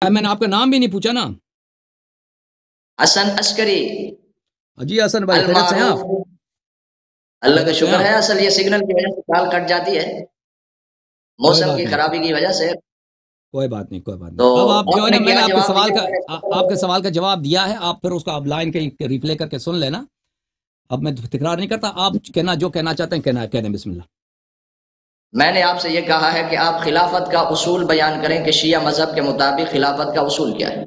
میں نے آپ کا نام بھی نہیں پوچھا نا. حسن عسکری. جی حسن بھائی خیریت سے ہیں آپ؟ اللہ کا شکر ہے. اصل یہ سگنل کی وجہ سے کال کٹ جاتی ہے موسم کی خرابی کی وجہ سے. کوئی بات نہیں کوئی بات نہیں. اب آپ جو ہے نا میں نے آپ کے سوال کا جواب دیا ہے. آپ پھر اس کو آپ لائن کے ریپلے کر کے سن لینا. اب میں تکرار نہیں کرتا. آپ جو کہنا چاہتے ہیں کہہ دیں. بسم اللہ. میں نے آپ سے یہ کہا ہے کہ آپ خلافت کا اصول بیان کریں کہ شیعہ مذہب کے مطابق خلافت کا اصول کیا ہے.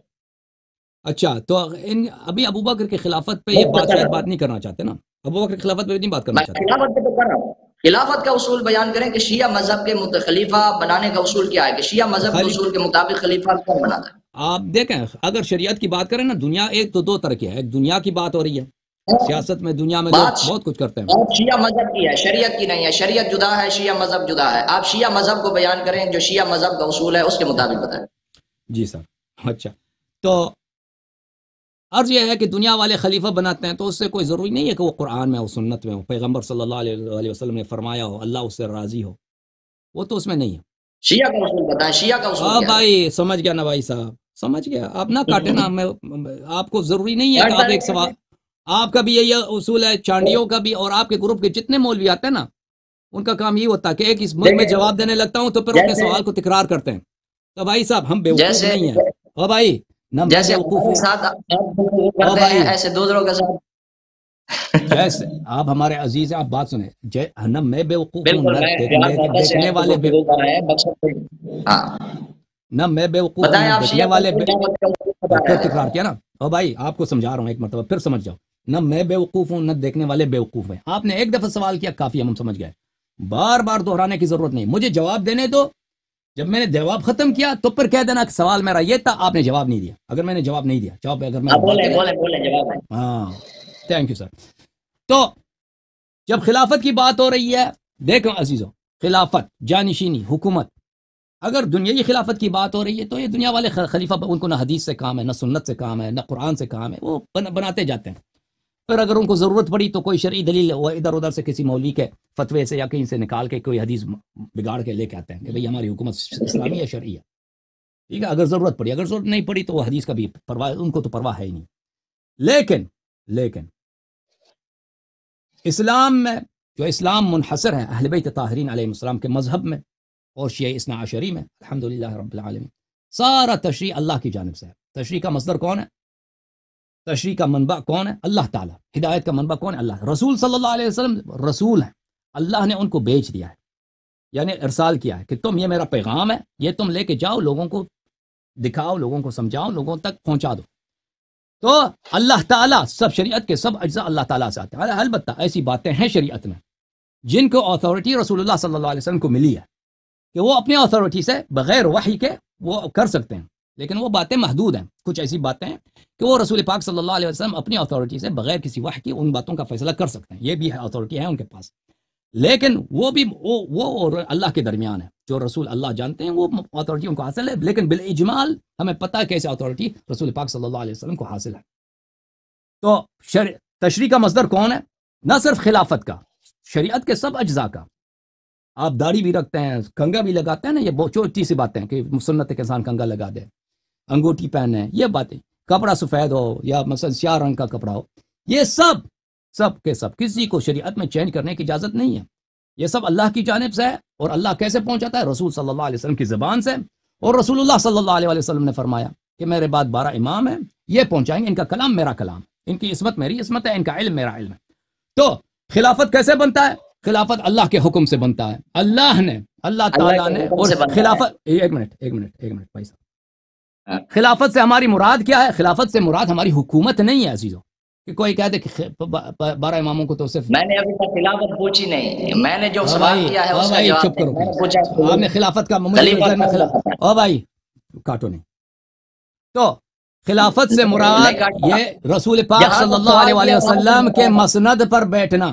اچھا تو ابھی ابو بکر کی خلافت پہ یہ بات نہیں کرنا چاہتے نا. ابو بکر کی خلافت پہ نہیں بات کرنا چاہتے. خلافت پہ تو کر رہا ہوں. خلافت کا اصول بیان کریں کہ شیعہ مذہب کے خلیفہ بنانے کا اصول کیا ہے کہ شیعہ مذہب کے اصول کے مطابق خلیفہ کون بناتا ہے. آپ دیکھیں اگر شریعت کی بات کریں نا دنیا ایک تو دو طرح کی ہے. ایک دنیا کی بات ہو رہی ہے. سیاست میں دنیا میں لوگ بہت کچھ کرتے ہیں. آپ شیعہ مذہب کی ہے شریعت کی نہیں ہے. شریعت جدا ہے شیعہ مذہب جدا ہے. آپ شیعہ مذہب کو بیان کریں جو شیعہ مذہب کا اصول ہے اس کے مطابق بتائیں. جی سر. اچھا تو عرض یہ ہے کہ دنیا والے خلیفہ بناتے ہیں تو اس سے کوئی ضروری نہیں ہے کہ وہ قرآن میں ہو سنت میں ہو پیغمبر صلی اللہ علیہ وسلم نے فرمایا ہو اللہ اس سے راضی ہو. وہ تو اس میں نہیں ہے. شیعہ کا اصول بتائیں. شیعہ کا اصول بھائی سمجھ گیا نا بھائی صاحب سمجھ گیا. آپ نہ کاٹے نا. میں آپ کو ضروری نہیں ہے کہ آپ ایک سوال. آپ کا بھی یہی اصول ہے چانڈیوں کا بھی اور آپ کے گروپ کے جتنے مولوی آتے ہیں نا ان کا کام یہ ہوتا ہے کہ ایک اس ملک میں جواب دینے لگتا ہوں تو پھر اپنے سوال کو تکرار کرتے ہیں. تو بھائی صاحب ہم بیوقوف نہیں ہیں. او بھائی جیسے ایسے دوسروں کے ساتھ جیسے آپ ہمارے عزیز ہیں. آپ بات سنیں نہ میں بیوقوف ہوں نہ دیکھنے والے نہ میں بیوقوف ہوں نہ دیکھنے والے. پھر تکرار کیا نا. او بھائی آپ کو سمجھا رہا ہوں ایک مرتبہ پھر سمجھ جاؤ. نہ میں بیوقوف ہوں نہ دیکھنے والے بیوقوف ہیں. آپ نے ایک دفعہ سوال کیا کافی ہم سمجھ گئے. بار بار دہرانے کی ضرورت نہیں. مجھے جواب دینے دو. جب میں نے جواب ختم کیا تو پھر کہہ دینا کہ سوال میرا یہ تھا آپ نے جواب نہیں دیا. اگر میں نے جواب نہیں دیا جواب اگر میں ہاں تھینک یو سر. تو جب خلافت کی بات ہو رہی ہے دیکھو عزیزو خلافت جانشینی حکومت اگر دنیائی خلافت کی بات ہو رہی ہے تو یہ دنیا والے خلیفہ ان کو نہ حدیث سے کام ہے نہ سنت سے کام ہے نہ قرآن سے کام ہے. وہ بناتے جاتے ہیں. پھر اگر ان کو ضرورت پڑی تو کوئی شرعی دلیل وہ ادھر ادھر سے کسی مولوی کے فتوے سے یا کہیں سے نکال کے کوئی حدیث بگاڑ کے لے کے آتے ہیں کہ بھئی ہماری حکومت اسلامی ہے شرعی ہے. ٹھیک ہے اگر ضرورت پڑی. اگر ضرورت نہیں پڑی تو وہ حدیث کا بھی پرواہ ان کو تو پرواہ ہے ہی نہیں. لیکن اسلام میں جو اسلام منحصر ہے اہل بیت طاہرین علیہ السلام کے مذہب میں اور شیعہ اثنا عشری میں الحمدللہ رب العالمین سارا تشریع اللہ کی جانب سے ہے. تشریع کا مصدر کون ہے؟ تشریع کا منبع کون ہے؟ اللہ تعالیٰ. ہدایت کا منبع کون ہے؟ اللہ. رسول صلی اللہ علیہ وسلم رسول ہیں. اللہ نے ان کو بھیج دیا ہے یعنی ارسال کیا ہے کہ تم یہ میرا پیغام ہے یہ تم لے کے جاؤ لوگوں کو دکھاؤ لوگوں کو سمجھاؤ لوگوں تک پہنچا دو. تو اللہ تعالیٰ سب شریعت کے سب اجزاء اللہ تعالیٰ سے آتے ہیں. البتہ ایسی باتیں ہیں شریعت میں جن کو اتھارٹی رسول اللہ صلی اللہ علیہ وسلم کو ملی ہے کہ وہ اپنی اتھارٹی سے بغیر وحی کے وہ کر سکتے ہیں. لیکن وہ باتیں محدود ہیں. کچھ ایسی باتیں ہیں کہ وہ رسول پاک صلی اللہ علیہ وسلم اپنی اتھارٹی سے بغیر کسی وحی کی ان باتوں کا فیصلہ کر سکتے ہیں. یہ بھی اتھارٹی ہے ان کے پاس. لیکن وہ بھی وہ اور اللہ کے درمیان ہے. جو رسول اللہ جانتے ہیں وہ اتھارٹی ان کو حاصل ہے. لیکن بالاجمال ہمیں پتہ ہے کیسے اتھارٹی رسول پاک صلی اللہ علیہ وسلم کو حاصل ہے. تو تشریع کا مصدر کون ہے؟ نہ صرف خلافت کا شریعت کے سب اجزاء کا. آپ داڑھی بھی رکھتے ہیں کنگا بھی لگاتے ہیں نا. یہ بہت چھوٹی سی باتیں کہ سنت کے انسان کنگا لگا دے انگوٹھی پہنے یہ باتیں کپڑا سفید ہو یا مثلا سیاہ رنگ کا کپڑا ہو یہ سب کے سب کسی کو شریعت میں چینج کرنے کی اجازت نہیں ہے. یہ سب اللہ کی جانب سے ہے. اور اللہ کیسے پہنچاتا ہے؟ رسول صلی اللہ علیہ وسلم کی زبان سے. اور رسول اللہ صلی اللہ علیہ وسلم نے فرمایا کہ میرے بعد 12 امام ہیں یہ پہنچائیں گے. ان کا کلام میرا کلام ان کی عصمت میری عصمت ہے ان کا علم میرا علم ہے. تو خلافت کیسے بنتا ہے؟ خلافت اللہ کے حکم سے بنتا ہے. اللہ تعالیٰ نے اور خلافت ایک منٹ بھائی صاحب خلافت سے ہماری مراد کیا ہے؟ خلافت سے مراد ہماری حکومت نہیں ہے عزیزو کہ کوئی کہتے کہ 12 اماموں کو تو صرف میں نے ابھی تک خلافت پوچھی نہیں. میں نے جو سوال کیا ہے اس کا جواب چپ کرو. آپ نے خلافت کا او بھائی کاٹو نہیں. تو خلافت سے مراد یہ رسول پاک صلی اللہ علیہ وسلم کے مسند پر بیٹھنا.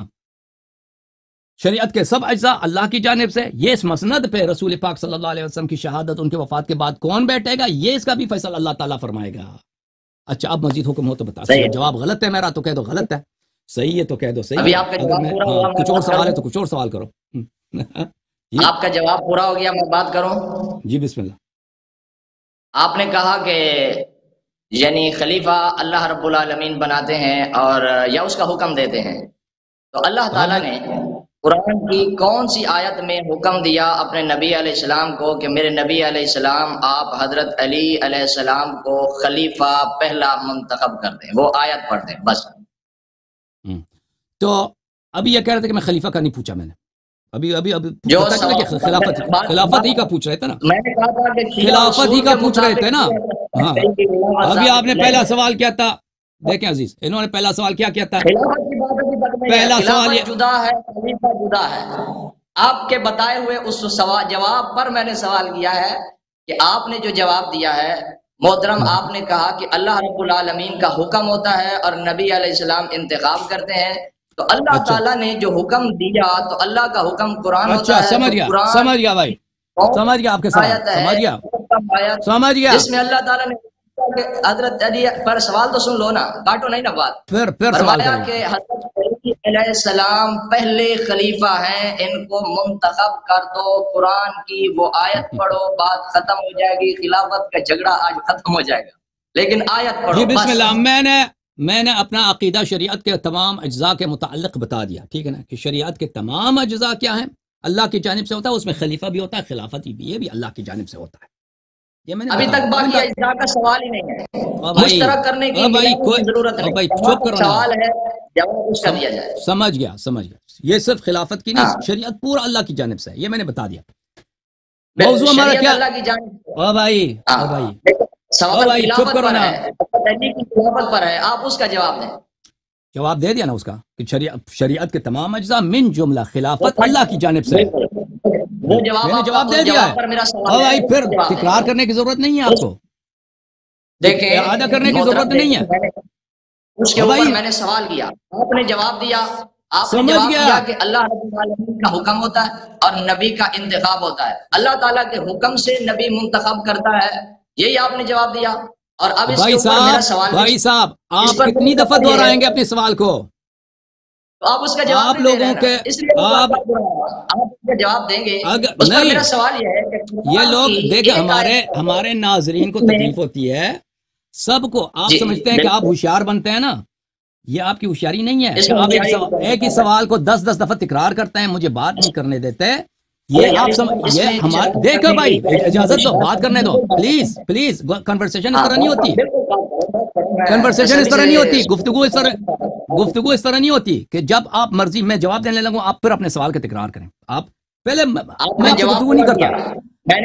شریعت کے سب اجزاء اللہ کی جانب سے. یہ اس مسند پہ رسول پاک صلی اللہ علیہ وسلم کی شہادت ان کے وفات کے بعد کون بیٹھے گا یہ اس کا بھی فیصلہ اللہ تعالیٰ فرمائے گا. اچھا اب مزید حکم ہو تو بتا. جواب غلط ہے میرا تو کہہ دو غلط ہے. صحیح ہے تو کہہ دو صحیح ہے. کچھ اور سوال ہے تو کچھ اور سوال کرو. آپ کا جواب پورا ہو گیا میں بات کروں؟ جی بسم اللہ. آپ نے کہا کہ یعنی خلیفہ اللہ رب العالمین بناتے ہیں اور یا اس کا حکم دیتے ہیں، تو اللہ تعالیٰ نے قرآن کی کون سی آیت میں حکم دیا اپنے نبی علیہ السلام کو کہ میرے نبی علیہ السلام آپ حضرت علی علیہ السلام کو خلیفہ پہلا منتخب کر دیں؟ وہ آیت پڑھ دیں بس۔ تو ابھی یہ کہہ رہے تھے کہ میں خلیفہ کا نہیں پوچھا، میں نے ابھی جو خلافت ہی کا پوچھ رہے تھے نا، میں نے کہا تھا کہ خلافت ہی کا پوچھ رہے تھے نا۔ ہاں ابھی آپ نے پہلا سوال کیا تھا، دیکھیں عزیز، انہوں نے پہلا سوال کیا تھا؟ پہلا سوال یہ جدا ہے، خلیفہ جدا ہے۔ آپ کے بتائے ہوئے اس جواب پر میں نے سوال کیا ہے کہ آپ نے جو جواب دیا ہے محترم، آپ نے کہا کہ اللہ رب العالمین کا حکم ہوتا ہے اور نبی علیہ السلام انتخاب کرتے ہیں، تو اللہ تعالیٰ نے جو حکم دیا تو اللہ کا حکم قرآن ہوتا ہے۔ سمجھ گیا بھائی، سمجھ گیا آپ کے ساتھ، سمجھ گیا جس میں اللہ تعالیٰ نے حضرت علی پر سوال تو سن لو نا، کاٹو نہیں نا بات۔ پھر فرمایا کہ حضرت علی علیہ السلام پہلے خلیفہ ہیں، ان کو منتخب کر دو، قرآن کی وہ آیت پڑھو، بات ختم ہو جائے گی، خلافت کا جھگڑا آج ختم ہو جائے گا، لیکن آیت پڑھو جی بسم اللہ۔ میں نے اپنا عقیدہ شریعت کے تمام اجزاء کے متعلق بتا دیا، ٹھیک ہے نا، کہ شریعت کے تمام اجزاء کیا ہیں، اللہ کی جانب سے ہوتا ہے، اس میں خلیفہ بھی ہوتا ہے، خلافت بھی، یہ بھی اللہ کی جانب سے ہوتا ہے۔ یہ میں نے ابھی تک باقی اجزاء کا سوال ہی نہیں ہے، مشترک کرنے کی ضرورت نہیں، سوال ہے جواب اس کا دیا جائے۔ سمجھ گیا، یہ صرف خلافت کی نہیں، شریعت پورا اللہ کی جانب سے ہے، یہ میں نے بتا دیا۔ موضوع ہمارا کیا؟ اللہ کی جانب بھائی سوال خلافت پر ہے، خلافت پر ہے، آپ اس کا جواب دیں۔ جواب دے دیا نا اس کا کہ شریعت کے تمام اجزاء من جملہ خلافت اللہ کی جانب سے ہے، میں نے جواب دے دیا ہے۔ بھائی پھر تکرار کرنے کی ضرورت نہیں ہے آپ کو، دیکھیں اعادہ کرنے کی ضرورت نہیں ہے۔ اس کے اوپر میں نے سوال کیا، آپ نے جواب دیا، آپ نے جواب دیا کہ اللہ رب العالمین کا حکم ہوتا ہے اور نبی کا انتخاب ہوتا ہے، اللہ تعالیٰ کے حکم سے نبی منتخب کرتا ہے، یہی آپ نے جواب دیا۔ اور اب اس کے اوپر میرا سوال، بھائی صاحب آپ کتنی دفعہ دہرائیں گے اپنے سوال کو؟ تو آپ اس کا جواب آپ لوگوں کے آپ اس کا جواب دیں گے، اس پر میرا سوال یہ ہے کہ یہ لوگ دیکھیں، ہمارے ناظرین کو تکلیف ہوتی ہے، سب کو آپ سمجھتے ہیں کہ آپ ہوشیار بنتے ہیں نا، یہ آپ کی ہوشیاری نہیں ہے کہ آپ ایک ہی سوال کو 10 دفعہ تکرار کرتے ہیں، مجھے بات نہیں کرنے دیتے۔ یہ آپ یہ ہمارے دیکھو بھائی، اجازت دو، بات کرنے دو، پلیز کنورسیشن اس طرح نہیں ہوتی، کنورسیشن اس طرح نہیں ہوتی، گفتگو اس طرح نہیں ہوتی کہ جب آپ مرضی میں جواب دینے لگوں آپ پھر اپنے سوال کا تکرار کریں۔ آپ پہلے میں آپ سے گفتگو نہیں کرتا،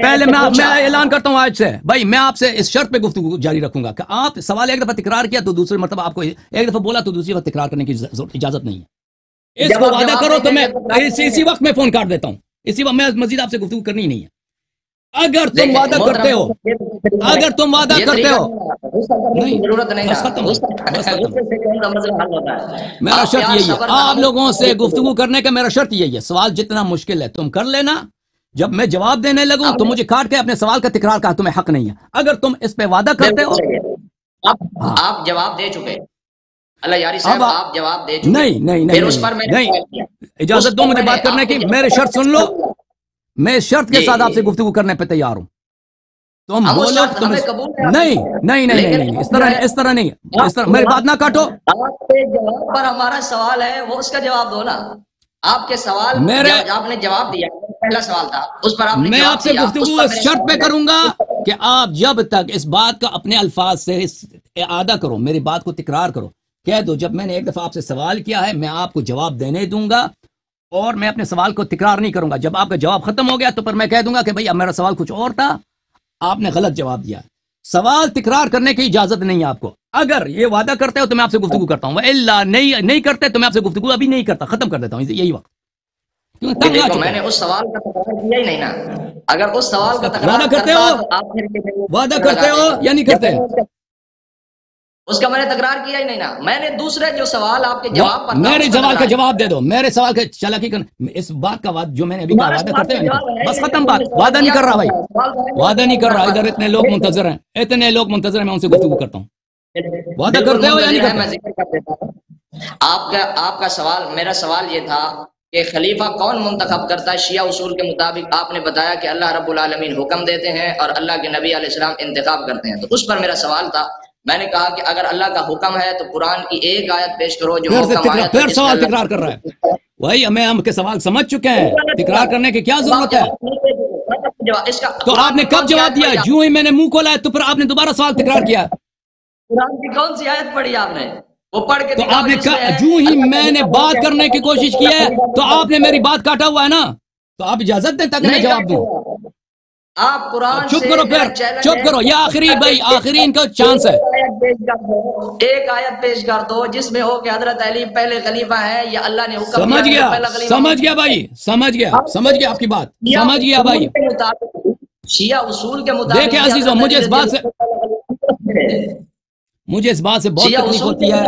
پہلے میں اعلان کرتا ہوں آج سے، بھائی میں آپ سے اس شرط پہ گفتگو جاری رکھوں گا کہ آپ سوال ایک دفعہ تکرار کیا تو دوسری مرتبہ آپ کو ایک دفعہ بولا تو دوسری دفعہ تکرار کرنے کی اجازت نہیں ہے۔ اس کو وعدہ کرو تو میں اسی وقت میں فون کاٹ دیتا ہوں، اسی وقت میں مزید آپ سے گفتگو کرنی ہی نہیں ہے۔ اگر تم وعدہ کرتے ہو ضرورت نہیں، میرا شرط یہی ہے، آپ لوگوں سے گفتگو کرنے کا میرا شرط یہی ہے، سوال جتنا مشکل ہے تم کر لینا، جب میں جواب دینے لگوں تو مجھے کاٹ کے اپنے سوال کا تکرار کا تمہیں حق نہیں ہے۔ اگر تم اس پہ وعدہ کرتے ہو، آپ جواب دے چکے، اللہ یاری صاحب آپ جواب دے چکے، نہیں، اجازت دو مجھے بات کرنے کی، میرے شرط سن لو، میں شرط کے ساتھ آپ سے گفتگو کرنے پہ تیار ہوں۔ تم بولو، نہیں، اس طرح نہیں، میری بات نہ کاٹو۔ آپ کے جواب پر ہمارا سوال ہے، وہ اس کا جواب دو نا۔ آپ کے سوال آپ نے جواب دیا، پہلا سوال تھا اس پر میں آپ سے گفتگو اس شرط پہ کروں گا کہ آپ جب تک اس بات کا اپنے الفاظ سے اعادہ کرو، میری بات کو تکرار کرو، کہہ دو جب میں نے ایک دفعہ آپ سے سوال کیا ہے میں آپ کو جواب دینے دوں گا اور میں اپنے سوال کو تکرار نہیں کروں گا۔ جب آپ کا جواب ختم ہو گیا تو پھر میں کہہ دوں گا کہ بھئی اب میرا سوال کچھ اور تھا، آپ نے غلط جواب دیا۔ سوال تکرار کرنے کی اجازت نہیں ہے آپ کو۔ اگر یہ وعدہ کرتے ہو تو میں آپ سے گفتگو کرتا ہوں، الا نہیں کرتے تو میں آپ سے گفتگو ابھی نہیں کرتا، ختم کر دیتا ہوں یہی وقت۔ میں نے اس سوال کا تکرار کیا ہی نہیں نا، اگر اس سوال کا تکرار وعدہ کرتے ہو یا نہیں کرتے؟ اس کا میں نے تکرار کیا ہی نہیں نا، میں نے دوسرے جو سوال آپ کے جواب پر میرے سوال کا جواب دے دو، میرے سوال کا چالاکی کرنا، اس بات کا جو میں نے ابھی کہا وعدہ کرتے ہیں بس ختم بات، وعدہ نہیں کر رہا بھائی، وعدہ نہیں کر رہا، ادھر اتنے لوگ منتظر ہیں، میں ان سے گفتگو کرتا ہوں۔ وعدہ کرتے ہو یا نہیں کرتے؟ آپ کا سوال، میرا سوال یہ تھا کہ خلیفہ کون منتخب کرتا ہے، شیعہ اصول کے مطابق آپ نے بتایا کہ اللہ رب العالمین حکم دیتے ہیں اور اللہ کے نبی علیہ السلام انتخاب کرتے ہیں، تو اس پر میرا سوال تھا۔ میں نے کہا کہ اگر اللہ کا حکم ہے تو قرآن کی ایک آیت پیش کرو جو پھر سوال تکرار کر رہا ہے۔ وہی ہم کے سوال سمجھ چکے ہیں، تکرار کرنے کی کیا ضرورت ہے؟ تو آپ نے کب جواب دیا؟ جو ہی میں نے منہ کھولا ہے تو پھر آپ نے دوبارہ سوال تکرار کیا۔ قرآن کی کون سی آیت پڑھی آپ نے؟ وہ پڑھ کے تو آپ نے جو ہی میں نے بات کرنے کی کوشش کی ہے تو آپ نے میری بات کاٹا ہوا ہے نا، تو آپ اجازت دیں تاکہ میں جواب دوں۔ آپ قرآن چپ کرو، پھر چپ کرو، یہ آخری بھائی آخری ان کا چانس ہے۔ ایک آیت پیش کر دو جس میں ہو کہ حضرت علی پہلے خلیفہ ہے یا اللہ نے حکم سمجھ گیا بھائی، سمجھ گیا آپ کی بات، سمجھ گیا بھائی۔ شیعہ اصول کے مطابق دیکھیں عزیزوں، مجھے اس بات سے بہت تکلیف ہوتی ہے۔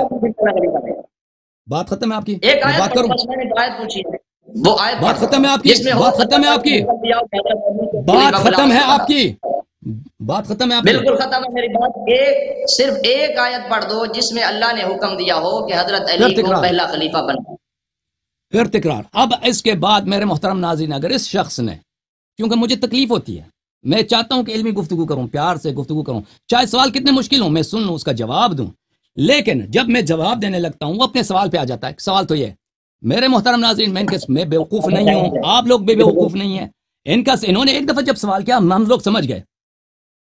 بات ختم ہے آپ کی؟ ایک آیت بات کروں؟ پوچھی ہے، وہ آیت بات ختم ہے آپ کی؟ بات ختم ہے آپ کی؟ بات ختم ہے آپ کی؟ بات ختم ہے آپ کی؟ بالکل ختم ہے میری بات۔ صرف ایک آیت پڑھ دو جس میں اللہ نے حکم دیا ہو کہ حضرت علی کو پہلا خلیفہ بنا۔ پھر تکرار۔ اب اس کے بعد میرے محترم ناظرین، اگر اس شخص نے، کیونکہ مجھے تکلیف ہوتی ہے، میں چاہتا ہوں کہ علمی گفتگو کروں، پیار سے گفتگو کروں، چاہے سوال کتنے مشکل ہوں میں سن لوں، اس کا جواب دوں، لیکن جب میں جواب دینے لگتا ہوں وہ اپنے سوال پہ آ جاتا ہے۔ سوال تو یہ ہے میرے محترم ناظرین، میں بیوقوف نہیں ہوں، آپ لوگ بھی بیوقوف نہیں ہیں۔ انہوں نے ایک دفعہ جب سوال کیا ہم لوگ سمجھ گئے،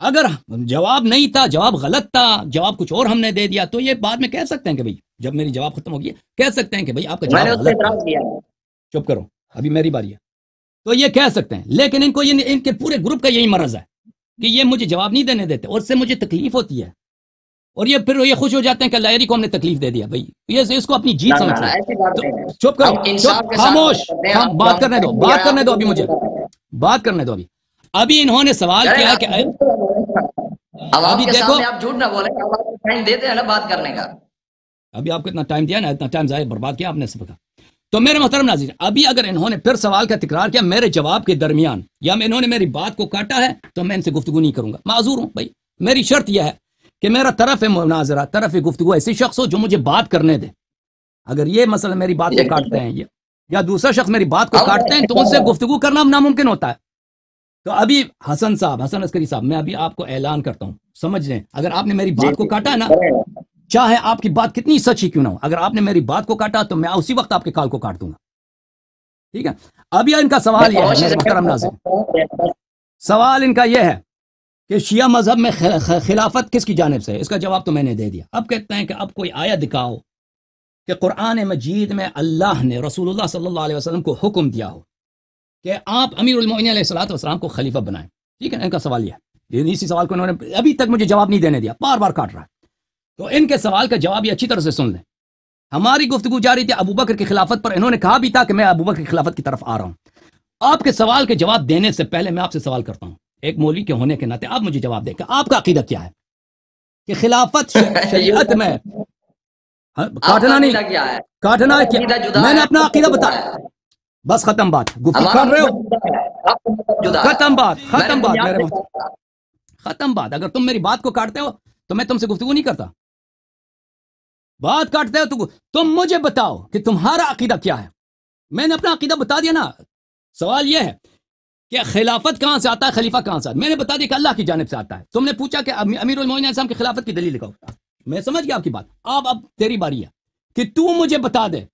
اگر جواب نہیں تھا، جواب غلط تھا، جواب کچھ اور ہم نے دے دیا، تو یہ بعد میں کہہ سکتے ہیں کہ بھئی جب میری جواب ختم ہو گئی کہہ سکتے ہیں کہ بھئی آپ کا جواب غلط تھا۔ چپ کرو، ابھی میری باری ہے، تو یہ کہہ سکتے ہیں، لیکن ان کے پورے گروپ کا یہی مرض ہے کہ یہ مجھے جواب نہیں دینے دیتے، اور اس سے مجھے تکلیف ہوتی ہے، اور یہ پھر یہ خوش ہو جاتے ہیں کہ اللہ کو ہم نے تکلیف دے دیا۔ بھئی یہ اس کو اپنی جیت سمجھتے ہیں۔ چپ کرو، خاموش، بات کرنے دو ابھی مجھے بات کرنے دو۔ ابھی انہوں نے سوال کیا کہ ابھی دیکھو آپ جھوٹ نہ بولیں، ٹائم دیتے ہیں نا بات کرنے کا۔ ابھی آپ کو اتنا ٹائم دیا نا، اتنا ٹائم ضائع برباد کیا آپ نے سب کا۔ تو میرے محترم ناظرین، ابھی اگر انہوں نے پھر سوال کا تکرار کیا میرے جواب کے درمیان، یا انہوں نے میری بات کو کاٹا ہے، تو میں ان سے گفتگو نہیں کروں گا، معذور ہوں بھائی۔ میری شرط یہ ہے کہ میرا طرف مناظرہ، طرف گفتگو ایسی شخص ہو جو مجھے بات کرنے دے۔ اگر یہ مسئلہ میری بات کو کاٹتے ہیں یا دوسرا شخص میری بات کو کاٹتے ہیں تو ان سے گفتگو کرنا ناممکن ہوتا ہے۔ تو ابھی حسن عسکری صاحب، میں ابھی آپ کو اعلان کرتا ہوں، سمجھ لیں، اگر آپ نے میری بات کو کاٹا ہے نا، چاہے آپ کی بات کتنی سچی کیوں نہ ہو، اگر آپ نے میری بات کو کاٹا تو میں اسی وقت آپ کے کال کو کاٹ دوں گا، ٹھیک ہے؟ اب ان کا سوال یہ ہے میرے محترم ناظرین، سوال ان کا یہ ہے کہ شیعہ مذہب میں خلافت کس کی جانب سے ہے؟ اس کا جواب تو میں نے دے دیا۔ اب کہتے ہیں کہ اب کوئی آیت دکھاؤ کہ قرآن مجید میں اللہ نے رسول اللہ صلی اللہ علیہ وسلم کو حکم دیا ہو کہ آپ امیر المؤمنین علیہ الصلوۃ والسلام کو خلیفہ بنائیں، ٹھیک ہے؟ ان کا سوال یہ ہے، اسی سوال کو انہوں نے ابھی تک مجھے جواب نہیں دینے دیا، بار بار کاٹ رہا ہے۔ تو ان کے سوال کا جواب یہ اچھی طرح سے سن لیں۔ ہماری گفتگو جاری تھی ابو بکر کی خلافت پر، انہوں نے کہا بھی تھا کہ میں ابو بکر کی خلافت کی طرف آ رہا ہوں۔ آپ کے سوال کے جواب دینے سے پہلے میں آپ سے سوال کرتا ہوں، ایک مولوی کے ہونے کے ناطے آپ مجھے جواب دیں کہ آپ کا عقیدہ کیا ہے کہ خلافت شریعت میں کاٹنا نہیں، کاٹنا ہے کیا؟ میں نے اپنا عقیدہ بتایا، بس ختم بات، گفتگو کر رہے ہو، ختم بات میرے ختم بات۔ اگر تم میری بات کو کاٹتے ہو تو میں تم سے گفتگو نہیں کرتا، بات کاٹتے ہو تو تم مجھے بتاؤ کہ تمہارا عقیدہ کیا ہے۔ میں نے اپنا عقیدہ بتا دیا نا۔ سوال یہ ہے کہ خلافت کہاں سے آتا ہے، خلیفہ کہاں سے آتا ہے؟ میں نے بتا دیا کہ اللہ کی جانب سے آتا ہے۔ تم نے پوچھا کہ امیر المومنین علیہ السلام کی خلافت کی دلیل لکھاؤ، میں سمجھ گیا آپ کی بات۔ اب تیری باری ہے کہ تو مجھے بتا دے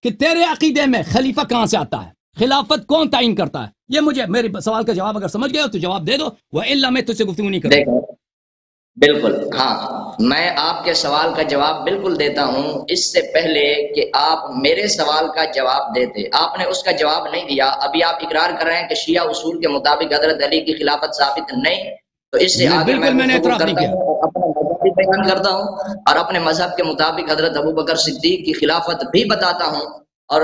کہ تیرے عقیدے میں خلیفہ کہاں سے آتا ہے، خلافت کون تعین کرتا ہے۔ یہ مجھے میرے سوال کا جواب اگر سمجھ گئے ہو تو جواب دے دو، وَإِلَّا میں تجھ سے گفتگو نہیں کروں۔ بالکل، ہاں، میں آپ کے سوال کا جواب بالکل دیتا ہوں۔ اس سے پہلے کہ آپ میرے سوال کا جواب دیتے، آپ نے اس کا جواب نہیں دیا۔ ابھی آپ اقرار کر رہے ہیں کہ شیعہ اصول کے مطابق حضرت علی کی خلافت ثابت نہیں، تو اس سے آگے میں اعتراف نہیں کیا، اپنا مذہب بھی بیان کرتا ہوں اور اپنے مذہب کے مطابق حضرت ابو بکر صدیق کی خلافت بھی بتاتا ہوں۔ اور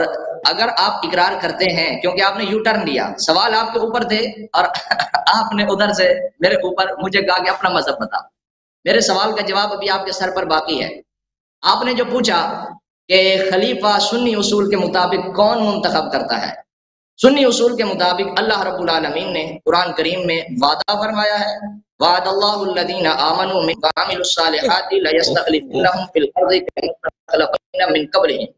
اگر آپ اقرار کرتے ہیں، کیونکہ آپ نے یو ٹرن لیا، سوال آپ کے اوپر تھے اور آپ نے ادھر سے میرے اوپر مجھے کہا کہ اپنا مذہب بتا۔ میرے سوال کا جواب ابھی آپ کے سر پر باقی ہے۔ آپ نے جو پوچھا کہ خلیفہ سنی اصول کے مطابق کون منتخب کرتا ہے، سنی اصول کے مطابق اللہ رب العالمین نے قرآن کریم میں وعدہ فرمایا ہے، وعد اللہ الذین آمنوا وعملوا الصالحات لیستخلفنہم فی الارض کما استخلف الذین من قبلہم۔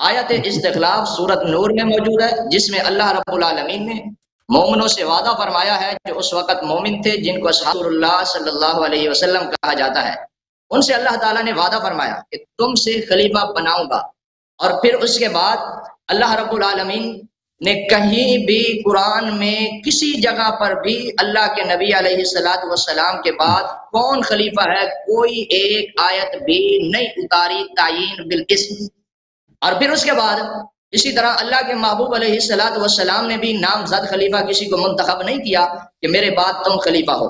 آیت استخلاف سورت نور میں موجود ہے، جس میں اللہ رب العالمین نے مومنوں سے وعدہ فرمایا ہے جو اس وقت مومن تھے، جن کو اصحاب رسول اللہ صلی اللہ علیہ وسلم کہا جاتا ہے۔ ان سے اللہ تعالیٰ نے وعدہ فرمایا کہ تم سے خلیفہ بناؤں گا، اور پھر اس کے بعد اللہ رب العالمین نے کہیں بھی قرآن میں کسی جگہ پر بھی اللہ کے نبی علیہ الصلوۃ والسلام کے بعد کون خلیفہ ہے کوئی ایک آیت بھی نہیں اتاری تعیین بالاسم۔ اور پھر اس کے بعد اسی طرح اللہ کے محبوب علیہ الصلوۃ والسلام نے بھی نامزد خلیفہ کسی کو منتخب نہیں کیا کہ میرے بعد تم خلیفہ ہو۔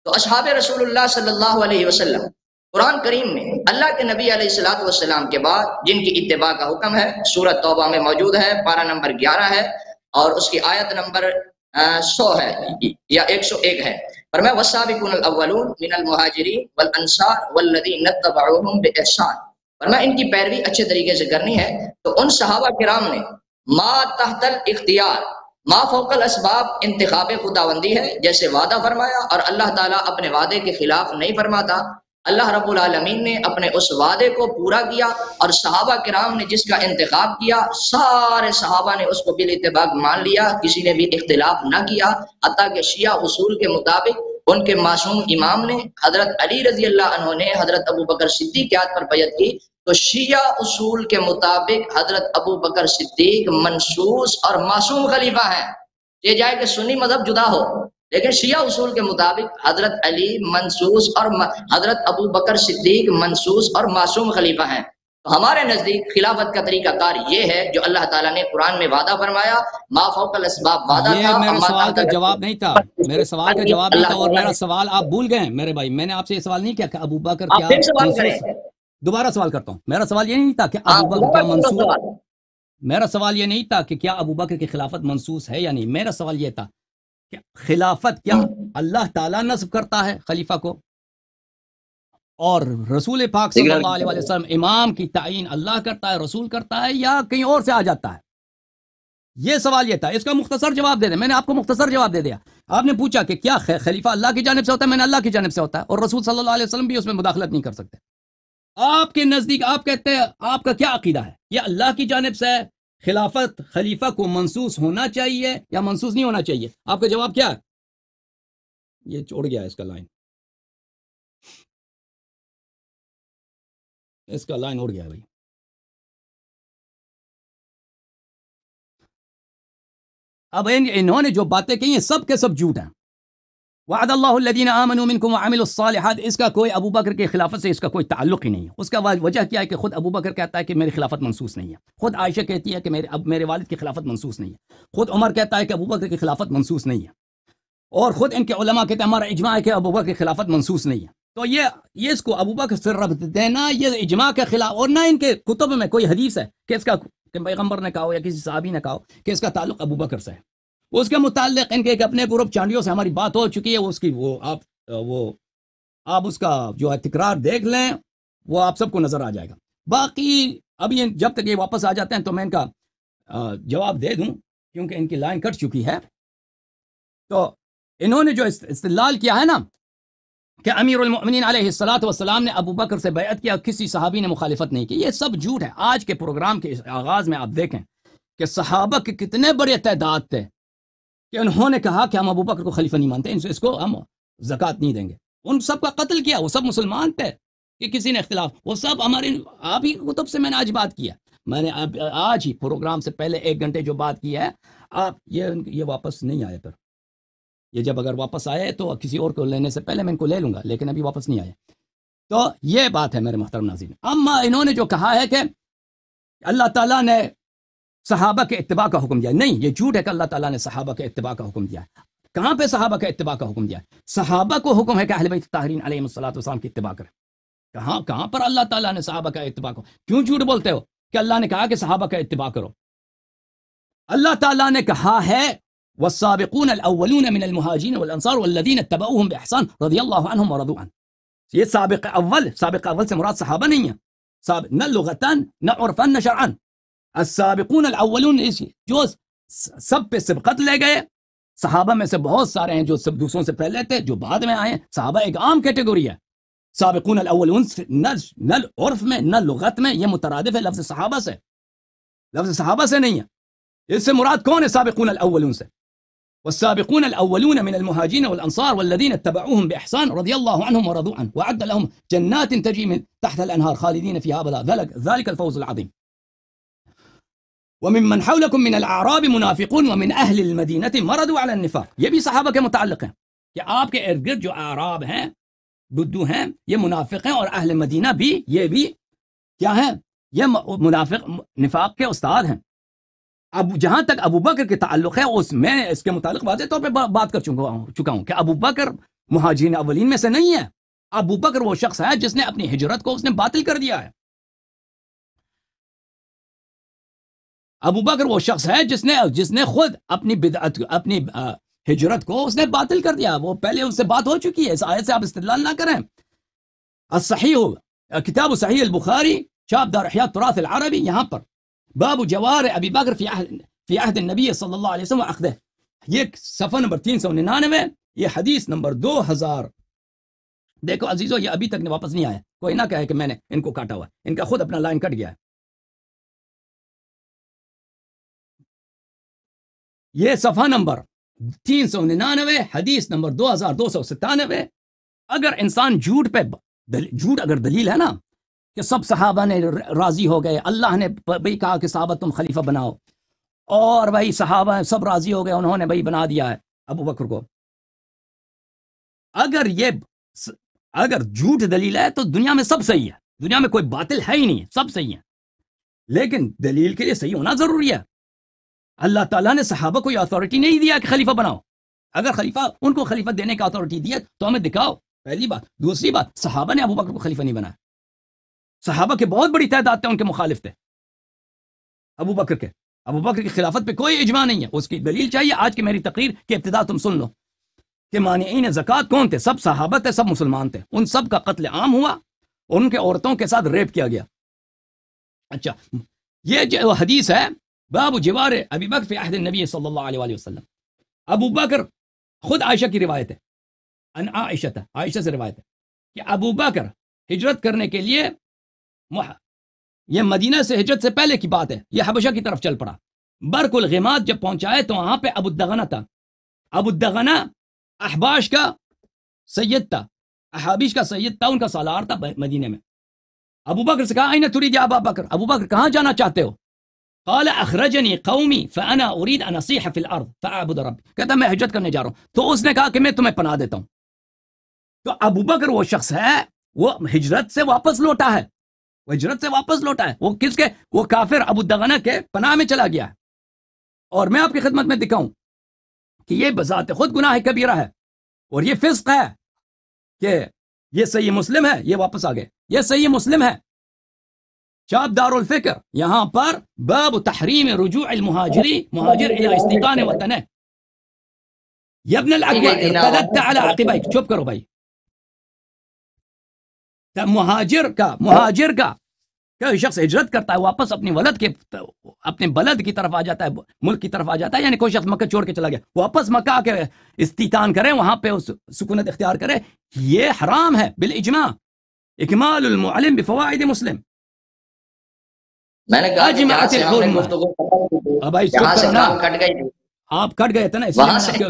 تو اصحاب رسول اللہ صلی اللہ علیہ وسلم قرآن کریم میں اللہ کے نبی علیہ الصلوۃ والسلام کے بعد جن کی اتباع کا حکم ہے سورۃ توبہ میں موجود ہے، پارہ نمبر 11 ہے اور اس کی آیت نمبر 100 ہے یا 101 ہے۔ فرمایا والسابقون الاولون من المہاجرین والانصار والذین اتبعوہم باحسان، فرمایا ان کی پیروی اچھے طریقے سے کرنی ہے۔ تو ان صحابہ کرام نے ما تحت الاختیار ما فوق الاسباب انتخاب خداوندی ہے، جیسے وعدہ فرمایا اور اللہ تعالیٰ اپنے وعدے کے خلاف نہیں فرماتا۔ اللہ رب العالمین نے اپنے اس وعدے کو پورا کیا اور صحابہ کرام نے جس کا انتخاب کیا سارے صحابہ نے اس کو بالاتفاق مان لیا، کسی نے بھی اختلاف نہ کیا، حتیٰ کہ شیعہ اصول کے مطابق ان کے معصوم امام نے حضرت علی رضی اللہ عنہ نے حضرت ابو بکر صدیق کی پر بیعت کی، تو شیعہ اصول کے مطابق حضرت ابو بکر صدیق منصوص اور معصوم خلیفہ ہیں۔ یہ جائے کہ سنی مذہب جدا ہو، لیکن شیعہ اصول کے مطابق حضرت علی منصوص اور حضرت ابو بکر صدیق منصوص اور معصوم خلیفہ ہیں۔ تو ہمارے نزدیک خلافت کا طریقہ کار یہ ہے جو اللہ تعالیٰ نے قرآن میں وعدہ فرمایا، ما فوق الاسباب وعدہ تھا۔ یہ میرے سوال کا جواب نہیں تھا، میرے سوال کا جواب نہیں تھا، اور میرا سوال آپ بھول گئے ہیں میرے بھائی۔ میں نے آپ سے یہ سوال نہیں کیا کہ ابو بکر کیا منصوص، دوبارہ سوال کرتا ہوں، میرا سوال یہ نہیں تھا کہ ابو بکر کیا منصوص، میرا سوال یہ نہیں تھا کہ کیا ابو بکر کی خلافت منصوص ہے یا نہیں، میرا سوال یہ تھا کہ خلافت کیا اللہ تعالیٰ نصب کرتا ہے خلیفہ کو، اور رسول پاک صلی اللہ علیہ وسلم امام کی تعین اللہ کرتا ہے، رسول کرتا ہے، یا کہیں اور سے آ جاتا ہے؟ یہ سوال یہ تھا، اس کا مختصر جواب دے دیں۔ میں نے آپ کو مختصر جواب دے دیا۔ آپ نے پوچھا کہ کیا خلیفہ اللہ کی جانب سے ہوتا ہے، میں نے اللہ کی جانب سے ہوتا ہے، اور رسول صلی اللہ علیہ وسلم بھی اس میں مداخلت نہیں کر سکتے۔ آپ کے نزدیک آپ کہتے ہیں، آپ کا کیا عقیدہ ہے؟ یہ اللہ کی جانب سے ہے، خلافت خلیفہ کو منصوص ہونا چاہیے یا منصوص نہیں ہونا چاہیے؟ آپ کا جواب کیا ہے؟ یہ چھوڑ گیا اس کا لائن، اس کا لائن اڑ گیا بھائی۔ اب انہوں نے جو باتیں کہی ہیں سب کے سب جھوٹ ہیں۔ وعد اللہ الذین آمنوا منکم وعملوا الصالحات، اس کا کوئی ابو بکر کی خلافت سے اس کا کوئی تعلق ہی نہیں ہے۔ اس کا وجہ کیا ہے کہ خود ابو بکر کہتا ہے کہ میری خلافت منصوص نہیں ہے، خود عائشہ کہتی ہے کہ میرے والد کی خلافت منصوص نہیں ہے، خود عمر کہتا ہے کہ ابو بکر کی خلافت منصوص نہیں ہے، اور خود ان کے علماء کہتے ہیں ہمارا اجماع ہے کہ ابو بکر کی خلافت منصوص نہیں ہے۔ تو یہ اس کو ابو بکر سے ربط دینا یہ اجماع کے خلاف، اور نہ ان کے کتب میں کوئی حدیث ہے کہ اس کا کہ پیغمبر نے کہا ہو یا کسی صحابی نے کہا ہو کہ اس کا تعلق ابو بکر سے ہے۔ اس کے متعلق ان کے ایک اپنے گروپ چانڈیوں سے ہماری بات ہو چکی ہے، اس کی آپ اس کا جو ہے تکرار دیکھ لیں، وہ آپ سب کو نظر آ جائے گا۔ باقی اب یہ جب تک یہ واپس آ جاتے ہیں تو میں ان کا جواب دے دوں، کیونکہ ان کی لائن کٹ چکی ہے۔ تو انہوں نے جو استدلال کیا ہے نا کہ امیر المؤمنین علیہ الصلوۃ والسلام نے ابو بکر سے بیعت کیا، کسی صحابی نے مخالفت نہیں کی، یہ سب جھوٹ ہے۔ آج کے پروگرام کے آغاز میں آپ دیکھیں کہ صحابہ کے کتنے بڑے تعداد تھے کہ انہوں نے کہا کہ ہم ابو بکر کو خلیفہ نہیں مانتے، اس کو ہم زکوٰۃ نہیں دیں گے۔ ان سب کا قتل کیا، وہ سب مسلمان تھے کہ کسی نے اختلاف، وہ سب ہمارے آپ ہی کتب سے میں نے آج بات کیا، میں نے آج ہی پروگرام سے پہلے 1 گھنٹے جو بات کی ہے، آپ یہ واپس نہیں آئے، پھر یہ جب اگر واپس آئے تو کسی اور کو لینے سے پہلے میں ان کو لے لوں گا، لیکن ابھی واپس نہیں آئے۔ تو یہ بات ہے میرے محترم ناظرین۔ اما انہوں نے جو کہا ہے کہ اللہ تعالیٰ نے صحابہ کے اتباع کا حکم دیا، نہیں، یہ جھوٹ ہے کہ اللہ تعالیٰ نے صحابہ کے اتباع کا حکم دیا ہے۔ کہاں پہ صحابہ کے اتباع کا حکم دیا ہے؟ صحابہ کو حکم ہے کہ اہل بیت طاہرین علیہم الصلوۃ والسلام کی اتباع کریں۔ کہاں پر اللہ تعالیٰ نے صحابہ کا اتباع کو، کیوں جھوٹ بولتے ہو کہ اللہ نے کہا کہ صحابہ کا اتباع کرو؟ اللہ تعالیٰ نے کہا ہے والسابقون الاولون من المہاجرین والانصار والذین اتبعوہم باحسان رضی اللہ عنہم ورضوا عنہ۔ یہ سابق اول سے مراد صحابہ نہیں ہے، نہ لغتاً نہ عرفاً نہ شرعاً۔ السابقون الاولون جو سب پہ سبقت لے گئے، صحابہ میں سے بہت سارے ہیں جو سب دوسروں سے پہلے تھے، جو بعد میں آئے ہیں۔ صحابہ ایک عام کیٹیگوری ہے۔ سابقون الاولون نہ عرف میں نہ لغت میں یہ مترادف ہے لفظ صحابہ سے۔ لفظ صحابہ سے نہیں ہے، اس سے مراد کون ہے؟ سابقون الاولون سے. والسابقون الاولون من المهاجرين والانصار والذين اتبعوهم باحسان رضي الله عنهم ورضوا عنه وأعد لهم جنات تجري من تحت الانهار خالدين فيها ابدا ذلك الفوز العظيم. وممن حولكم من الاعراب منافقون ومن اهل المدينه مرضوا على النفاق. یہ بھی صحابہ کے متعلق ہیں کہ آپ کے ارد گرد جو اعراب ہیں، بدو ہیں، یہ منافق ہیں، اور اہل مدینہ بھی، یہ بھی کیا ہیں؟ یہ منافق نفاق کے استاد ہیں. اب جہاں تک ابو بکر کے تعلق ہے، میں اس کے متعلق واضح طور پہ بات کر چکا ہوں کہ ابو بکر مہاجرین اولین میں سے نہیں ہے. ابو بکر وہ شخص ہے جس نے اپنی ہجرت کو اس نے باطل کر دیا ہے. ابو بکر وہ شخص ہے جس نے خود اپنی بدعت، اپنی ہجرت کو اس نے باطل کر دیا. وہ پہلے اس سے بات ہو چکی ہے، اس آیت سے آپ استدلال نہ کریں. الصحیح کتاب صحیح البخاری شاب دار احیاء التراث العربی، یہاں پر باب جوار ابی بکر فی عہد النبی صلی اللہ علیہ وسلم واخذہ، یہ صفحہ نمبر 399، یہ حدیث نمبر 2000. دیکھو عزیزو، یہ ابھی تک واپس نہیں آیا، کوئی نہ کہے کہ میں نے ان کو کاٹا ہوا، ان کا خود اپنا لائن کٹ گیا ہے. یہ صفحہ نمبر 399، حدیث نمبر 2297. اگر انسان جھوٹ اگر دلیل ہے نا کہ سب صحابہ نے راضی ہو گئے، اللہ نے بھائی کہا کہ صحابہ تم خلیفہ بناؤ، اور بھائی صحابہ سب راضی ہو گئے، انہوں نے بھائی بنا دیا ہے ابو بکر کو. اگر جھوٹ دلیل ہے تو دنیا میں سب صحیح ہے، دنیا میں کوئی باطل ہے ہی نہیں، سب صحیح ہے. لیکن دلیل کے لیے صحیح ہونا ضروری ہے. اللہ تعالیٰ نے صحابہ کو یہ اتھارٹی نہیں دیا کہ خلیفہ بناؤ. اگر ان کو خلیفہ دینے کا اتھارٹی دیا تو ہمیں دکھاؤ، پہلی بات. دوسری بات، صحابہ نے ابو بکر کو خلیفہ نہیں بنایا. صحابہ کے بہت بڑی تعداد تھے ان کے مخالف تھے ابو بکر کی خلافت پہ کوئی اجماع نہیں ہے. اس کی دلیل چاہیے. آج کی میری تقریر کی ابتدا تم سن لو کہ مانعین زکوٰۃ کون تھے؟ سب صحابہ تھے، سب مسلمان تھے. ان سب کا قتل عام ہوا، ان کے عورتوں کے ساتھ ریپ کیا گیا. اچھا، یہ جو حدیث ہے باب جوار ابی بکر فی عہد النبی صلی اللہ علیہ وسلم، ابو بکر، خود عائشہ کی روایت ہے، ان عائشہ سے روایت ہے کہ ابو بکر ہجرت کرنے کے لیے، یہ مدینہ سے ہجرت سے پہلے کی بات ہے، یہ حبشہ کی طرف چل پڑا. برق الغماد جب پہنچائے تو وہاں پہ ابو الدغنہ تھا. ابو الدغنہ احباش کا سید تھا، احابیش کا سید تھا، ان کا سالار تھا مدینے میں. ابو بکر سے کہا این تريد یا ابا بکر، ابو بکر کہاں جانا چاہتے ہو؟ قال اخرجنی قومی فانا اريد ان اصيح في الارض فاعبد ربي، کہتا میں ہجرت کرنے جا رہا ہوں. تو اس نے کہا کہ میں تمہیں پناہ دیتا ہوں. تو ابو بکر وہ شخص ہے، وہ ہجرت سے واپس لوٹا ہے، وہ کس کے؟ وہ کافر ابو الدغنہ کے پناہ میں چلا گیا ہے. اور میں آپ کی خدمت میں دکھاؤں کہ یہ بذات خود گناہ کبیرہ ہے، اور یہ فسق ہے. کہ یہ صحیح مسلم ہے، یہ واپس آ گئے، یہ صحیح مسلم ہے، شاب دار الفکر، یہاں پر باب تحریم رجوع مہاجر الى استیطان وطنہ. یا ابن الاکوع ارتدت علی عقبیک، چپ کرو بھائی. مہاجر کا کہ شخص ہجرت کرتا ہے، واپس اپنے بلد کی طرف آ جاتا ہے، ملک کی طرف آ جاتا ہے. یعنی کوئی شخص مکہ چھوڑ کے چلا گیا، واپس مکہ آ کے استیطان کرے، وہاں پہ سکونت اختیار کرے، یہ حرام ہے بالاجماع. اکمال المعلم بفوائد مسلم. میں نے کہا آپ کٹ گئے تھے نا، اس لیے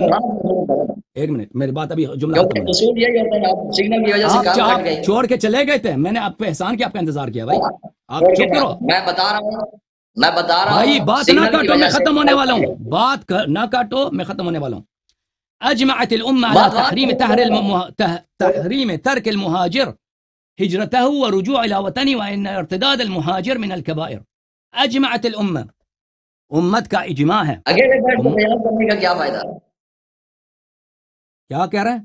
ایک منٹ میری بات، ابھی جملہ آپ چھوڑ کے چلے گئے تھے، میں نے آپ پہ احسان کیا، آپ کا انتظار کیا. بھائی آپ چپ کرو، میں بتا رہا ہوں بھائی بات نہ کاٹو، میں ختم ہونے والا ہوں، بات نہ کاٹو، میں ختم ہونے والا ہوں. اجمعت الامہ علی تحریم ترک المہاجر ہجرتہ ورجوع الى وطنی وان ارتداد المہاجر من الکبائر. اجمعت الامہ، امت کا اجماع ہے. اکیلے بیٹھ کے بیان کرنے کا کیا فائدہ؟ کیا کہہ رہے ہیں؟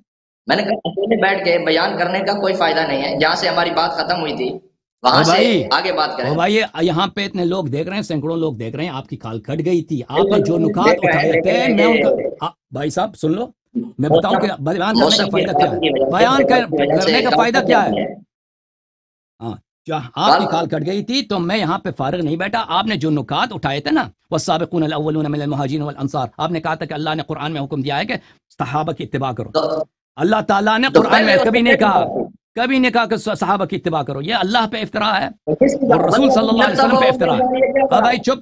میں نے کہا اکیلے بیٹھ کے بیان کرنے کا کوئی فائدہ نہیں ہے. جہاں سے ہماری بات ختم ہوئی تھی وہاں سے آگے بات کریں. بھائی یہاں پہ اتنے لوگ دیکھ رہے ہیں، سینکڑوں لوگ دیکھ رہے ہیں، آپ کی کھال کٹ گئی تھی. آپ نے جو نکات اٹھائے تھے، میں ان کا، بھائی صاحب سن لو، میں بتاؤں کہ بیان کرنے کا فائدہ کیا ہے. بیان کرنے کا فائدہ کیا ہے؟ ہاں، آپ کی کال کٹ گئی تھی تو میں یہاں پہ فارغ نہیں بیٹھا. آپ نے جو نکات اٹھائے تھے نا، والسابقون الاولون من المہاجرین والانصار، آپ نے کہا تھا کہ اللہ نے قرآن میں حکم دیا ہے کہ صحابہ کی اتباع کرو. اللہ تعالیٰ نے قرآن میں کبھی نہیں کہا کہ صحابہ کی اتباع کرو. یہ اللہ پہ افتراء ہے اور رسول صلی اللہ علیہ وسلم پہ افتراء ہے. بھائی چپ،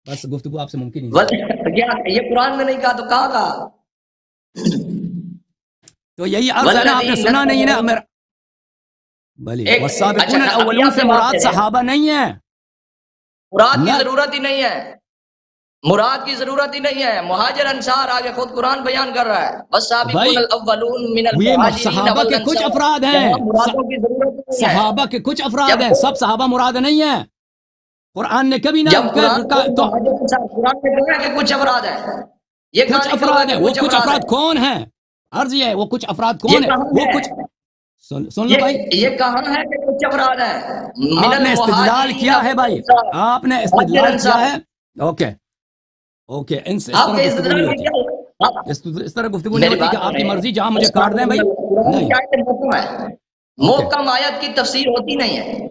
بس گفتگو آپ سے ممکن ہی نہیں. کیا یہ قرآن میں نہیں کہا تو کہاں کہا؟ تو یہی عرض ہے نا، آپ نے سنا نہیں نا میرا. بھلی والسابقون الاولون سے مراد صحابہ نہیں ہے. مراد کی ضرورت ہی نہیں ہے، مراد کی ضرورت ہی نہیں ہے. مہاجر انصار آگے خود قرآن بیان کر رہا ہے. والسابقون الاولون من المہاجرین صحابہ کے کچھ افراد ہیں، صحابہ کے کچھ افراد ہیں، سب صحابہ مراد نہیں ہیں. قرآن نے کبھی نہ قرآن میں کہا کہ کچھ افراد ہیں. یہ کچھ افراد ہیں. وہ کچھ افراد کون ہیں؟ عرض یہ ہے وہ کچھ افراد کون ہیں؟ وہ کچھ سن لو بھائی، یہ کہاں ہے کہ کچھ افراد ہیں؟ آپ نے استدلال کیا ہے بھائی، آپ نے استدلال کیا ہے. اوکے اوکے، اس طرح گفتگو نہیں ہوتی، اس طرح گفتگو نہیں ہوتی کہ آپ کی مرضی جہاں مجھے کاٹ دیں بھائی. نہیں، محکم آیت کی تفسیر ہوتی نہیں ہے.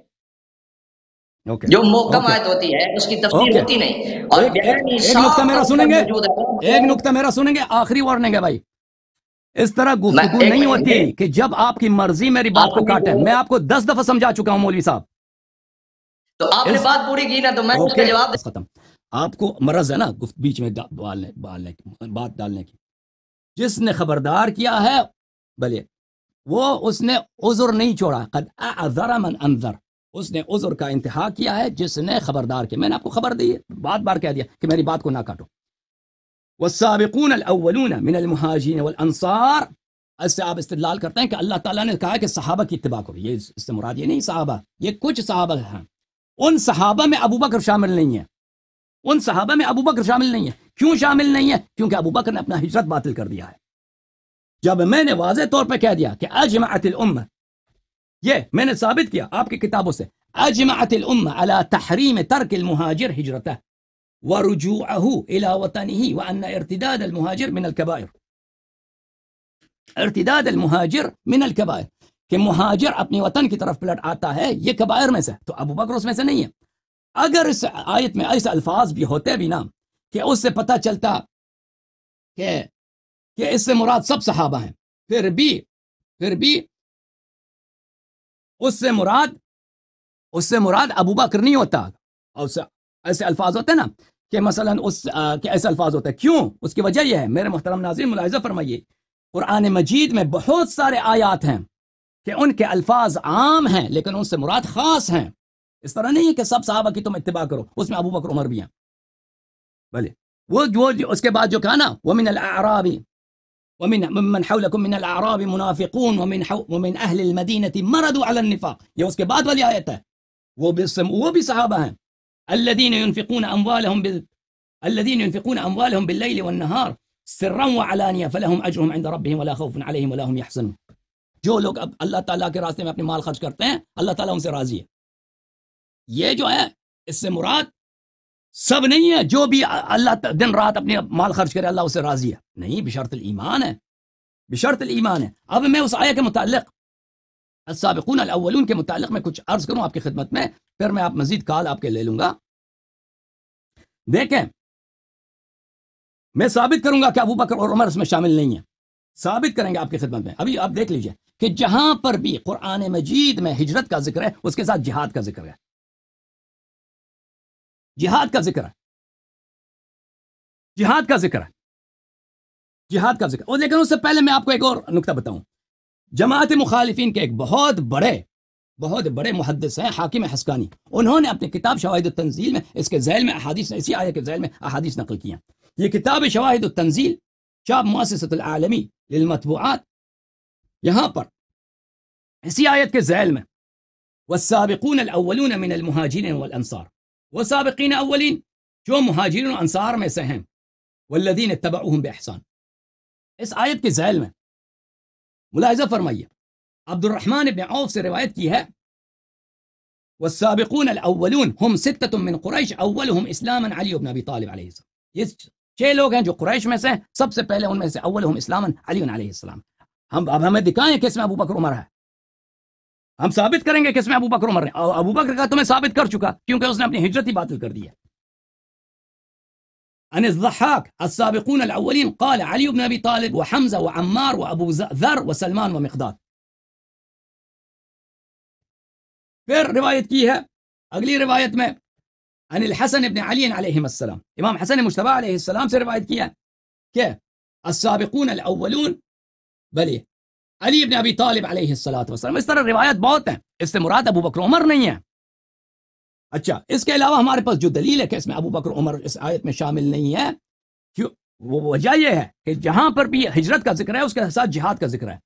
جو محکم آیت ہوتی ہے اس کی تفسیر ہوتی نہیں. اور ایک نقطہ میرا سنیں گے، ایک نقطہ میرا سنیں گے، آخری وارننگ ہے بھائی. اس طرح گفتگو نہیں ہوتی کہ جب آپ کی مرضی میری بات کو کاٹے. میں آپ کو 10 دفعہ سمجھا چکا ہوں مولوی صاحب. تو آپ نے بات پوری کی نا، تو میں اس کا جواب ختم. آپ کو مرض ہے نا بیچ میں بات ڈالنے کی. جس نے خبردار کیا ہے بھلے وہ اس نے عذر نہیں چھوڑا. قد اعذر من انذر، اس نے عذر کا انتہا کیا ہے جس نے خبردار کیا. میں نے آپ کو خبر دی ہے، بات بار کہہ دیا کہ میری بات کو نہ کاٹو. والسابقون الاولون من المہاجرین والانصار، اس سے آپ استدلال کرتے ہیں کہ اللہ تعالیٰ نے کہا کہ صحابہ کی اتباع کرو. یہ اس سے مراد یہ نہیں صحابہ، یہ کچھ صحابہ ہیں. ان صحابہ میں ابو بکر شامل نہیں ہے. ان صحابہ میں ابو بکر شامل نہیں ہے. کیوں شامل نہیں ہے؟ کیونکہ ابو بکر نے اپنا ہجرت باطل کر دیا ہے. جب میں نے واضح طور پہ کہہ دیا کہ اجمعت الامہ، یہ میں نے ثابت کیا آپ کی کتابوں سے، اجمعت الامہ علی تحریم ترک المہاجر ہجرتہ ورجوعه الى وطنه وان ارتداد المہاجر من الكبائر. ارتداد المہاجر من الكبائر، کہ مہاجر اپنی وطن کی طرف پلٹ آتا ہے، یہ کبائر میں سے. تو ابو بکر اس میں سے نہیں ہے. اگر اس آیت میں ایسے الفاظ بھی ہوتے بھی نا کہ اس سے پتہ چلتا کہ اس سے مراد سب صحابہ ہیں، پھر بھی اس سے مراد ابو بکر نہیں ہوتا. اور ایسے الفاظ ہوتے ہیں نا کہ مثلا ایسے الفاظ ہوتے ہیں. کیوں؟ اس کی وجہ یہ ہے میرے محترم ناظرین، ملاحظہ فرمائیے، قرآن مجید میں بہت سارے آیات ہیں کہ ان کے الفاظ عام ہیں لیکن ان سے مراد خاص ہیں. اس طرح نہیں ہے کہ سب صحابہ کی تم اتباع کرو، اس میں ابو بکر عمر بھی ہیں. بھلے وہ جو اس کے بعد جو کہا نا ومن الاعراب ومن حولكم من الاعراب منافقون ومن اهل المدينه مرضوا على النفاق، یہ اس کے بعد والی آیت ہے. وہ بھی صحابہ ہیں. الذين ينفقون اموالهم بالليل والنهار سرا وعلانية فلهم اجرهم عند ربهم ولا خوف عليهم ولا هم يحزنون. جو لوگ اب اللہ تعالیٰ کے راستے میں اپنے مال خرچ کرتے ہیں اللہ تعالیٰ ان سے راضی ہے. یہ جو ہے اس سے مراد سب نہیں ہے جو بھی اللہ دن رات اپنے مال خرچ کرے اللہ اس سے راضی ہے. نہیں، بشرط الایمان ہے، بشرط الایمان ہے. اب میں اس آیت کے متعلق السابقون الاولون کے متعلق میں کچھ عرض کروں آپ کی خدمت میں، پھر میں آپ مزید کال آپ کے لے لوں گا. دیکھیں، میں ثابت کروں گا کہ ابو بکر اور عمر اس میں شامل نہیں ہیں. ثابت کریں گے آپ کی خدمت میں. ابھی آپ دیکھ لیجئے کہ جہاں پر بھی قرآن مجید میں ہجرت کا ذکر ہے اس کے ساتھ جہاد کا ذکر ہے. جہاد کا ذکر ہے، جہاد کا ذکر ہے، جہاد کا ذکر. اور لیکن اس سے پہلے میں آپ کو ایک اور نکتہ بتاؤں. جماعت مخالفین کے ایک بہت بڑے محدث ہیں حاکم حسکانی، انہوں نے اپنی کتاب شواہد التنزیل میں اس کے ذیل میں احادیث، اسی آیت کے ذیل میں احادیث نقل کیا. یہ کتاب شواہد التنزیل چاپ مؤسسۃ العالمی للمطبوعات، یہاں پر اسی آیت کے ذیل میں والسابقون الاولون من المہاجرین والانصار، وہ سابقین اولین جو مہاجرین و انصار میں سے ہیں، والذین اتبعوہم باحسان. اس آیت کے ذیل میں ملاحظہ فرمائیے، عبد الرحمن بن عوف سے روایت کی ہے والسابقون الاولون هم 6 من قریش اولهم اسلاما علی بن ابی طالب علیہ السلام. یہ 6 لوگ ہیں جو قریش میں سے، سب سے پہلے ان میں سے اولهم اسلاما علی علیہ السلام. اب ہمیں دکھائیں کہ اس میں ابو بکر عمر ہے. ہم ثابت کریں گے کہ اس میں ابو بکر عمر ہے. ابو بکر کا تمہیں ثابت کر چکا کیونکہ اس نے اپنی ہجرت ہی باطل کر دی ہے. عن الضحاك السابقون الاولین قال علی بن ابی طالب وحمزہ وعمار وابو ذر وسلمان ومقداد. پھر روایت کی ہے اگلی روایت میں عن الحسن ابن علی علیہ السلام، امام حسن مجتبی علیہ السلام سے روایت کیا کہ السابقون الاولون بلی علی ابن ابی طالب علیہ السلام. اس طرح روایت بہت ہیں. اس سے مراد ابو بکر عمر نہیں ہے. اچھا، اس کے علاوہ ہمارے پاس جو دلیل ہے کہ اس میں ابو بکر عمر اس آیت میں شامل نہیں ہے، کیوں؟ وہ وجہ یہ ہے کہ جہاں پر بھی ہجرت کا ذکر ہے اس کے ساتھ جہاد کا ذکر ہے.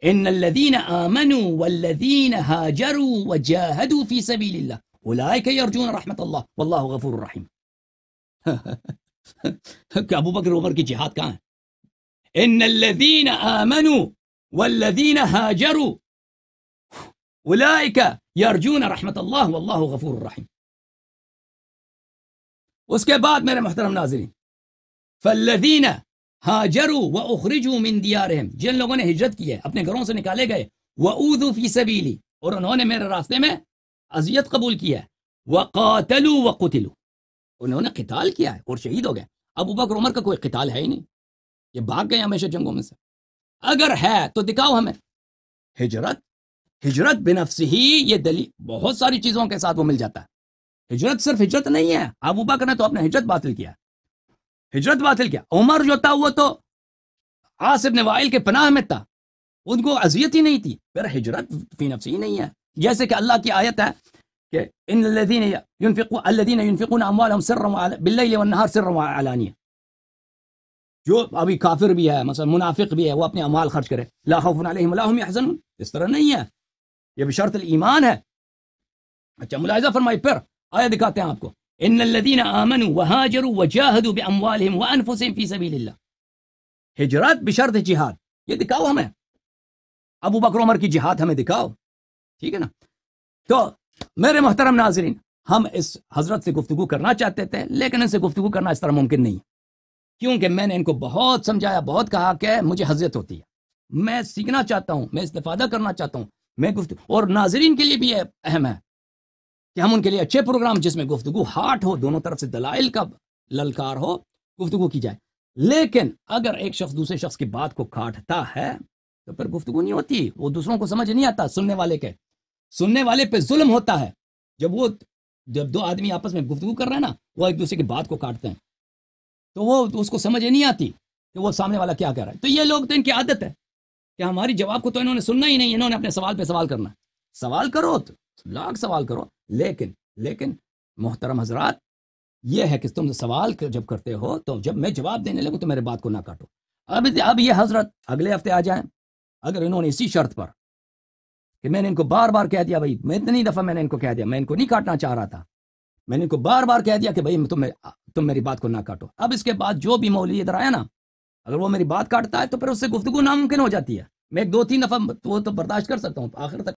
ان الذين آمنوا والذين هاجروا وجاهدوا في سبيل الله اولئك يرجون رحمت اللہ واللہ غفور رحیم. کہ ابو بکر عمر کی جہاد کہاں ہے؟ ان الذين آمنوا والذين هاجروا اولئک یرجون رحمت اللہ واللہ غفور رحیم. اس کے بعد میرے محترم ناظرین، فالذین ہاجروا واخرجوا من دیارہم، جن لوگوں نے ہجرت کی ہے، اپنے گھروں سے نکالے گئے، واوذوا فی سبیلی، اور انہوں نے میرے راستے میں اذیت قبول کیا ہے، وقاتلوا وقتلوا، انہوں نے قتال کیا ہے اور شہید ہو گئے. ابو بکر عمر کا کوئی قتال ہے ہی نہیں، یہ بھاگ گئے ہمیشہ جنگوں میں سے. اگر ہے تو دکھاؤ ہمیں. ہجرت بنفس ہی یہ دلیل، بہت ساری چیزوں کے ساتھ وہ مل جاتا ہے. ہجرت صرف ہجرت نہیں ہے. ابو بکر نے تو اپنے ہجرت باطل کیا، ہجرت باطل کیا. عمر جو تھا وہ تو عاص بن وائل کے پناہ میں تھا، ان کو اذیت ہی نہیں تھی، پھر ہجرت فی نفس ہی نہیں ہے. جیسے کہ اللہ کی آیت ہے کہ ان الذين ينفقون اموالهم سرا بالليل والنهار سرا وعلانیہ. جو ابھی کافر بھی ہے، مثلا منافق بھی ہے، وہ اپنے اموال خرچ کرے، لا خوف علیہم ولا هم يحزنون، اس طرح نہیں ہے، یہ بشرط الایمان ہے. اچھا ملاحظہ فرمائی، پھر آیت دکھاتے ہیں آپ کو. ان الذين آمنوا وهاجروا وجاهدوا باموالهم وانفسهم في سبيل الله. ہجرت بشرط جہاد، یہ دکھاؤ ہمیں. ابو بکر عمر کی جہاد ہمیں دکھاؤ، ٹھیک ہے نا. تو میرے محترم ناظرین، ہم اس حضرت سے گفتگو کرنا چاہتے تھے، لیکن ان سے گفتگو کرنا اس طرح ممکن نہیں، کیونکہ میں نے ان کو بہت سمجھایا، بہت کہا کہ مجھے حضرت ہوتی ہے، میں سیکھنا چاہتا ہوں، میں استفادہ کرنا چاہتا ہوں، میں گفتگو، اور ناظرین کے لیے بھی اہم ہے کہ ہم ان کے لیے اچھے پروگرام جس میں گفتگو ہارٹ ہو، دونوں طرف سے دلائل کا للکار ہو، گفتگو کی جائے. لیکن اگر ایک شخص دوسرے شخص کی بات کو کاٹتا ہے تو پھر گفتگو نہیں ہوتی، وہ دوسروں کو سمجھ نہیں آتا. سننے والے پہ ظلم ہوتا ہے. جب دو آدمی آپس میں گفتگو کر رہے ہیں نا، وہ ایک دوسرے کی بات کو کاٹتے ہیں تو وہ اس کو سمجھ نہیں آتی کہ وہ سامنے والا کیا کہہ رہا ہے. تو یہ لوگ تو ان کی عادت ہے کہ ہماری جواب کو تو انہوں نے سننا ہی نہیں، انہوں نے اپنے سوال پہ سوال کرنا. سوال کرو تو لاکھ سوال کرو، لیکن محترم حضرات، یہ ہے کہ تم سوال جب کرتے ہو تو جب میں جواب دینے لگوں تو میرے بات کو نہ کاٹو. اب یہ حضرت اگلے ہفتے آ جائیں، اگر انہوں نے اسی شرط پر کہ میں نے ان کو بار بار کہہ دیا، بھائی میں اتنی دفعہ میں نے ان کو کہہ دیا، میں ان کو نہیں کاٹنا چاہ رہا تھا، میں نے ان کو بار بار کہہ دیا کہ بھائی تم میری بات کو نہ کاٹو. اب اس کے بعد جو بھی مولوی ادھر آیا نا، اگر وہ میری بات کاٹتا ہے تو پھر اس سے گفتگو ناممکن ہو جاتی ہے. میں 2-3 دفعہ وہ تو برداشت کر سکتا ہوں، آخر تک